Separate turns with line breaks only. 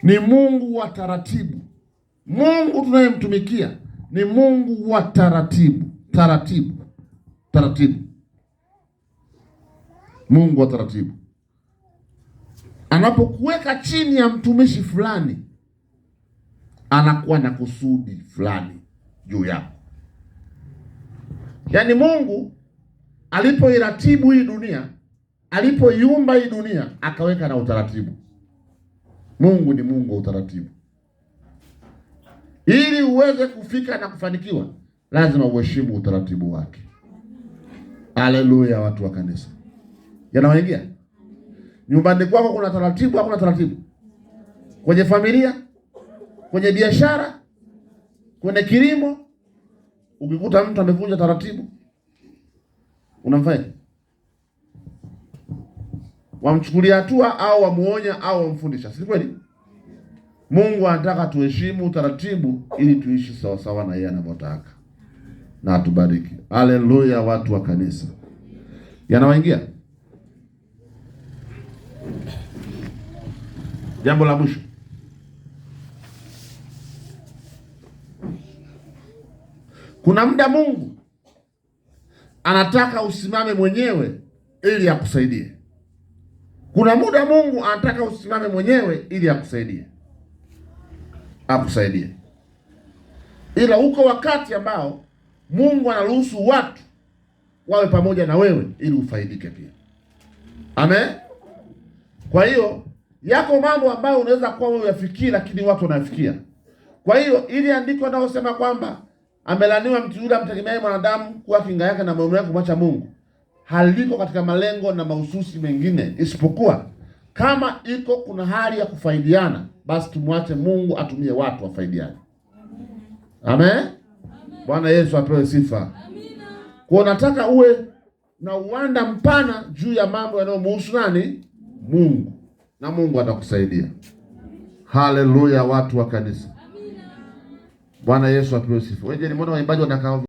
ni Mungu wa taratibu. Mungu tunayemtumikia ni Mungu wa taratibu. Mungu wa taratibu. Anapokuweka chini ya mtumishi fulani, anakuwa na kusudi fulani juu yako. Yaani Mungu alipoiratibu hii dunia, alipoiumba hii dunia, akaweka na utaratibu. Mungu ni Mungu wa utaratibu. Ili uweze kufika na kufanikiwa, lazima uheshimu utaratibu wake. Haleluya, watu wa kanisa. Yanawaingia? Nyumbani kwako kuna taratibu, hakuna taratibu? Kwenye familia, kwenye biashara, kwenye kilimo, ukikuta mtu amevunja taratibu, unamfanya? Wamchukulia hatua au wamuonya au wamfundisha, si kweli? Mungu anataka tuheshimu taratibu ili tuishi sawa sawa na yeye anavyotaka. Na atubariki. Haleluya, watu wa kanisa. Yanawaingia? Jambo la mwisho. Kuna muda Mungu anataka usimame mwenyewe ili akusaidie. Kuna muda Mungu anataka usimame mwenyewe ili akusaidie. Ila uko wakati ambao Mungu anaruhusu watu wawe pamoja na wewe ili ufaidike pia. Amen. Kwa hiyo yako mambo ambayo unaweza kuwa wewe uyafikiri lakini watu wanafikia. Kwa hiyo ili andiko linalosema kwamba amelaniwa mtu yule amtegemeaye mwanadamu kuwa kinga yake na moyo wake kumwacha Mungu, haliko katika malengo na mahususi mengine, isipokuwa kama iko kuna hali ya kufaidiana, basi tumwache Mungu atumie watu wafaidiane. Amen. Bwana Yesu apewe sifa. Amina. Kwa nataka uwe na uwanda mpana juu ya mambo yanayomhusu nani? Mungu. Na Mungu atakusaidia. Haleluya, watu wa kanisa. Amina. Bwana Yesu apewe sifa. Wewe nimeona waimbaji wanakaa